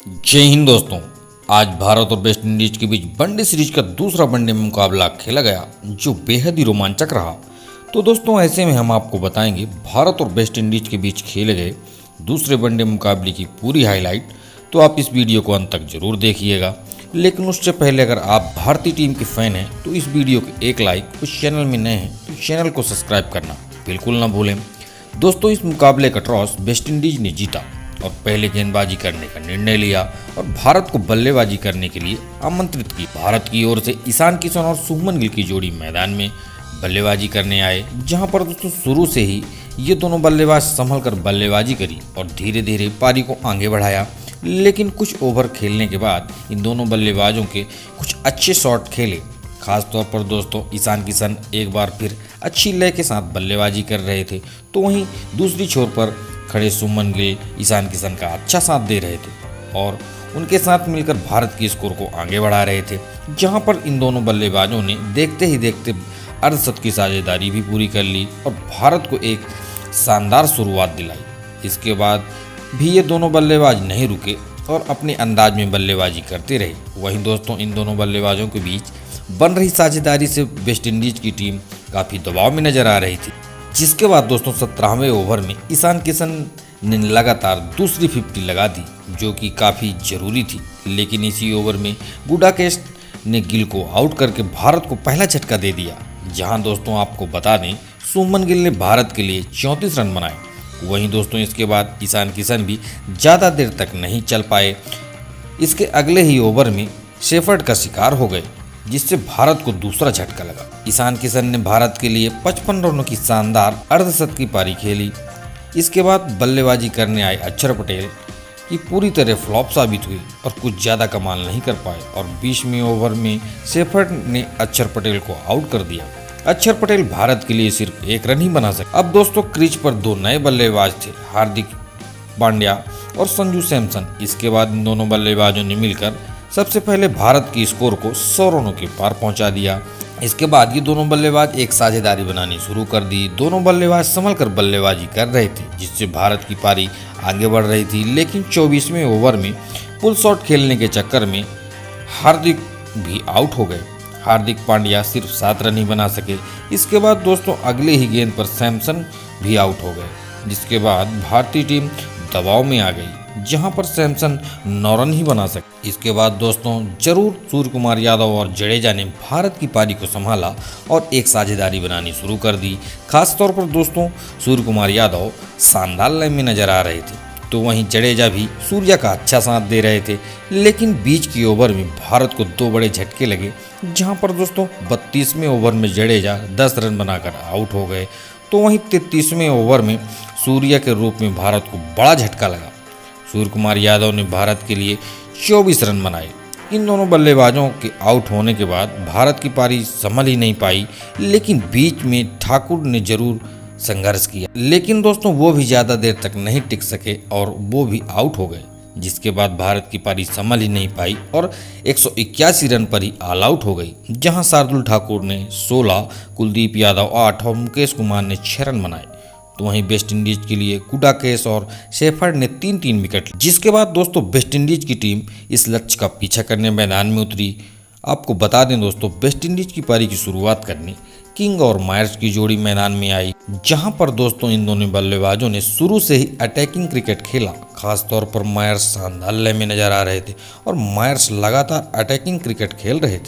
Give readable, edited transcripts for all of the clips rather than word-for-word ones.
जय हिंद दोस्तों। आज भारत और वेस्ट इंडीज के बीच वनडे सीरीज का दूसरा वनडे में मुकाबला खेला गया जो बेहद ही रोमांचक रहा। तो दोस्तों ऐसे में हम आपको बताएंगे भारत और वेस्ट इंडीज के बीच खेले गए दूसरे वनडे मुकाबले की पूरी हाईलाइट। तो आप इस वीडियो को अंत तक जरूर देखिएगा, लेकिन उससे पहले अगर आप भारतीय टीम के फैन हैं तो इस वीडियो को एक लाइक, उस चैनल में नए हैं तो चैनल को सब्सक्राइब करना बिल्कुल ना भूलें। दोस्तों इस मुकाबले का टॉस वेस्ट इंडीज ने जीता और पहले गेंदबाजी करने का निर्णय लिया और भारत को बल्लेबाजी करने के लिए आमंत्रित की। भारत की ओर से ईशान किशन और शुभमन गिल की जोड़ी मैदान में बल्लेबाजी करने आए, जहां पर दोस्तों शुरू से ही ये दोनों बल्लेबाज संभल कर बल्लेबाजी करी और धीरे धीरे पारी को आगे बढ़ाया। लेकिन कुछ ओवर खेलने के बाद इन दोनों बल्लेबाजों के कुछ अच्छे शॉट खेले। खासतौर पर दोस्तों ईशान किशन एक बार फिर अच्छी लय के साथ बल्लेबाजी कर रहे थे, तो वहीं दूसरी छोर पर खड़े शुभमन गिल ईशान किशन का अच्छा साथ दे रहे थे और उनके साथ मिलकर भारत की स्कोर को आगे बढ़ा रहे थे। जहां पर इन दोनों बल्लेबाजों ने देखते ही देखते अर्धशतक की साझेदारी भी पूरी कर ली और भारत को एक शानदार शुरुआत दिलाई। इसके बाद भी ये दोनों बल्लेबाज नहीं रुके और अपने अंदाज में बल्लेबाजी करते रहे। वहीं दोस्तों इन दोनों बल्लेबाजों के बीच बन रही साझेदारी से वेस्ट इंडीज की टीम काफ़ी दबाव में नजर आ रही थी, जिसके बाद दोस्तों 17वें ओवर में ईशान किशन ने लगातार दूसरी 50 लगा दी, जो कि काफ़ी ज़रूरी थी। लेकिन इसी ओवर में गुडाकेश ने गिल को आउट करके भारत को पहला झटका दे दिया। जहां दोस्तों आपको बता दें शुभमन गिल ने भारत के लिए 34 रन बनाए। वहीं दोस्तों इसके बाद ईशान किशन भी ज़्यादा देर तक नहीं चल पाए। इसके अगले ही ओवर में शेफर्ड का शिकार हो गए, जिससे भारत को दूसरा झटका लगा। ईशान किशन ने भारत के लिए 55 रनों की शानदार अर्धशतक की पारी खेली। इसके बाद बल्लेबाजी करने आए अक्षर पटेल की पूरी तरह फ्लॉप साबित हुई और कुछ ज़्यादा कमाल नहीं कर पाए और 20वें ओवर में शेफर्ड ने अक्षर पटेल को आउट कर दिया। अक्षर पटेल भारत के लिए सिर्फ एक रन ही बना सके। अब दोस्तों क्रीज पर दो नए बल्लेबाज थे, हार्दिक पांड्या और संजू सैमसन। इसके बाद इन दोनों बल्लेबाजों ने मिलकर सबसे पहले भारत की स्कोर को 100 रनों के पार पहुंचा दिया। इसके बाद ये दोनों बल्लेबाज एक साझेदारी बनानी शुरू कर दी। दोनों बल्लेबाज संभल कर बल्लेबाजी कर रहे थे, जिससे भारत की पारी आगे बढ़ रही थी। लेकिन 24वें ओवर में पुल शॉट खेलने के चक्कर में हार्दिक भी आउट हो गए। हार्दिक पांड्या सिर्फ 7 रन ही बना सके। इसके बाद दोस्तों अगले ही गेंद पर सैमसन भी आउट हो गए, जिसके बाद भारतीय टीम दबाव में आ गई, जहां पर सैमसन 9 रन ही बना सके। इसके बाद दोस्तों जरूर सूर्य कुमार यादव और जडेजा ने भारत की पारी को संभाला और एक साझेदारी बनानी शुरू कर दी। खासतौर पर दोस्तों सूर्य कुमार यादव शानदार लय में नजर आ रहे थे, तो वहीं जडेजा भी सूर्या का अच्छा साथ दे रहे थे। लेकिन बीच की ओवर में भारत को 2 बड़े झटके लगे, जहां पर दोस्तों 32वें ओवर में जडेजा 10 रन बनाकर आउट हो गए, तो वहीं 33वें ओवर में सूर्या के रूप में भारत को बड़ा झटका लगा। सूर्य कुमार यादव ने भारत के लिए 24 रन बनाए। इन दोनों बल्लेबाजों के आउट होने के बाद भारत की पारी संभल ही नहीं पाई, लेकिन बीच में ठाकुर ने जरूर संघर्ष किया, लेकिन दोस्तों वो भी ज़्यादा देर तक नहीं टिक सके और वो भी आउट हो गए, जिसके बाद भारत की पारी संभल ही नहीं पाई और 181 रन पर ही ऑल आउट हो गई। जहां शार्दुल ठाकुर ने 16, कुलदीप यादव 8 और मुकेश कुमार ने 6 रन बनाए। तो वहीं वेस्ट इंडीज के लिए गुडाकेश और शेफर्ड ने 3-3 विकेट लिए। जिसके बाद दोस्तों वेस्ट इंडीज की टीम इस लक्ष्य का पीछा करने मैदान में उतरी। आपको बता दें दोस्तों वेस्ट इंडीज की पारी की शुरुआत करने किंग और मायर्स की जोड़ी मैदान में आई, जहां पर दोस्तों इन दोनों बल्लेबाजों ने शुरू से ही अटैकिंग क्रिकेट खेला। खासतौर पर मायर्स शानदार लय में नजर आ रहे थे और मायर्स लगातार अटैकिंग क्रिकेट खेल रहे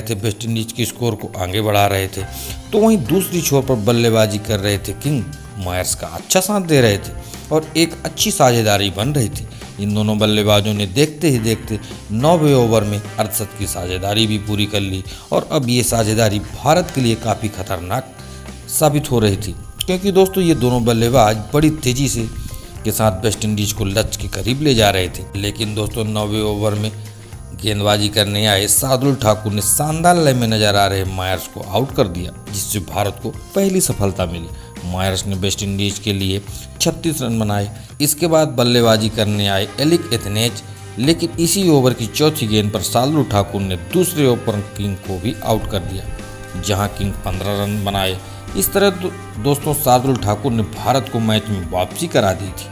थे। वेस्ट इंडीज की स्कोर को आगे बढ़ा रहे थे। तो वहीं दूसरी छोर पर बल्लेबाजी कर रहे थे किंग, मायर्स का अच्छा साथ दे रहे थे और एक अच्छी साझेदारी बन रही थी। इन दोनों बल्लेबाजों ने देखते ही देखते 9वें ओवर में अर्धशतक की साझेदारी भी पूरी कर ली और अब ये साझेदारी भारत के लिए काफ़ी खतरनाक साबित हो रही थी, क्योंकि दोस्तों ये दोनों बल्लेबाज बड़ी तेज़ी से के साथ वेस्ट इंडीज को लक्ष्य के करीब ले जा रहे थे। लेकिन दोस्तों 9वें ओवर में गेंदबाजी करने आए शार्दुल ठाकुर ने शानदार लय में नजर आ रहे मायर्स को आउट कर दिया, जिससे भारत को पहली सफलता मिली। मायर्स ने वेस्ट इंडीज के लिए 36 रन बनाए। इसके बाद बल्लेबाजी करने आए एलिक एथनेज, लेकिन इसी ओवर की चौथी गेंद पर शार्दुल ठाकुर ने दूसरे ओवर किंग को भी आउट कर दिया, जहां किंग 15 रन बनाए। इस तरह दोस्तों शार्दुल ठाकुर ने भारत को मैच में वापसी करा दी थी।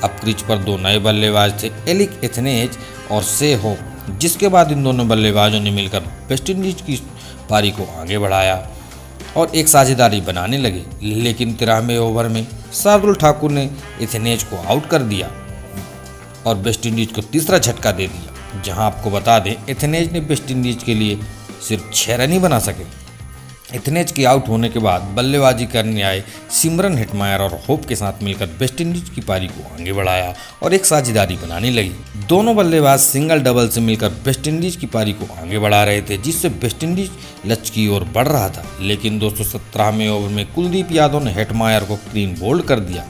अब क्रीज पर दो नए बल्लेबाज थे, एलिक एथनेज और से होप, जिसके बाद इन दोनों बल्लेबाजों ने मिलकर वेस्टइंडीज की पारी को आगे बढ़ाया और एक साझेदारी बनाने लगे। लेकिन 13वें ओवर में शार्दुल ठाकुर ने एथनेज को आउट कर दिया और वेस्टइंडीज को तीसरा झटका दे दिया। जहां आपको बता दें, एथनेज ने वेस्टइंडीज के लिए सिर्फ 6 रन ही बना सके। एथनेज के आउट होने के बाद बल्लेबाजी करने आए सिमरन हेटमायर और होप के साथ मिलकर वेस्टइंडीज की पारी को आगे बढ़ाया और एक साझेदारी बनाने लगी। दोनों बल्लेबाज सिंगल डबल से मिलकर वेस्टइंडीज की पारी को आगे बढ़ा रहे थे, जिससे वेस्टइंडीज लक्ष्य की ओर बढ़ रहा था। लेकिन दोस्तों 17वें ओवर में कुलदीप यादव ने हेटमायर को क्लीन बोल्ड कर दिया,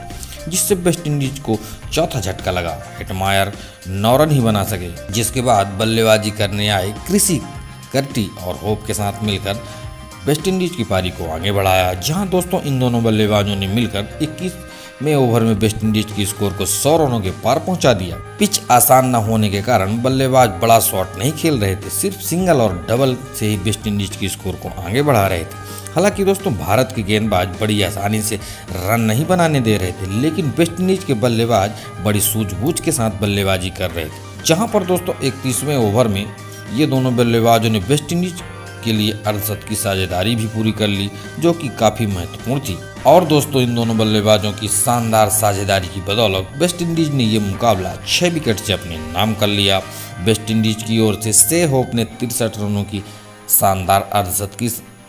जिससे वेस्टइंडीज को चौथा झटका लगा। हेटमायर 9 रन ही बना सके, जिसके बाद बल्लेबाजी करने आए क्रिसी कर्टी और होप के साथ मिलकर वेस्टइंडीज की पारी को आगे बढ़ाया। जहां दोस्तों इन दोनों बल्लेबाजों ने मिलकर 21वें ओवर में वेस्टइंडीज की स्कोर को 100 रनों के पार पहुंचा दिया। पिच आसान न होने के कारण बल्लेबाज बड़ा शॉट नहीं खेल रहे थे, सिर्फ सिंगल और डबल से ही वेस्टइंडीज की स्कोर को आगे बढ़ा रहे थे। हालांकि दोस्तों भारत के गेंदबाज बड़ी आसानी से रन नहीं बनाने दे रहे थे, लेकिन वेस्टइंडीज के बल्लेबाज बड़ी सूझबूझ के साथ बल्लेबाजी कर रहे थे। जहां पर दोस्तों 31वें ओवर में ये दोनों बल्लेबाजों ने वेस्टइंडीज के लिए अर्धशतक की साझेदारी भी पूरी कर ली, जो कि काफी महत्वपूर्ण थी। और दोस्तों इन दोनों बल्लेबाजों की शानदार साझेदारी की बदौलत वेस्टइंडीज ने ये मुकाबला 6 विकेट से अपने नाम कर लिया। वेस्टइंडीज की ओर से होप ने 63 रनों की शानदार अर्धशतक की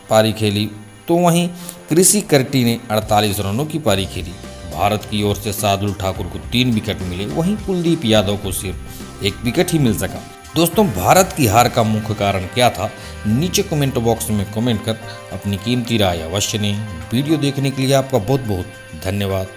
पारी खेली, तो वहीं क्रिसी कर्टी ने 48 रनों की पारी खेली। भारत की ओर से शार्दुल ठाकुर को 3 विकेट मिले, वहीं कुलदीप यादव को सिर्फ 1 विकेट ही मिल सका। दोस्तों भारत की हार का मुख्य कारण क्या था, नीचे कमेंट बॉक्स में कमेंट कर अपनी कीमती राय अवश्य दें। वीडियो देखने के लिए आपका बहुत बहुत धन्यवाद।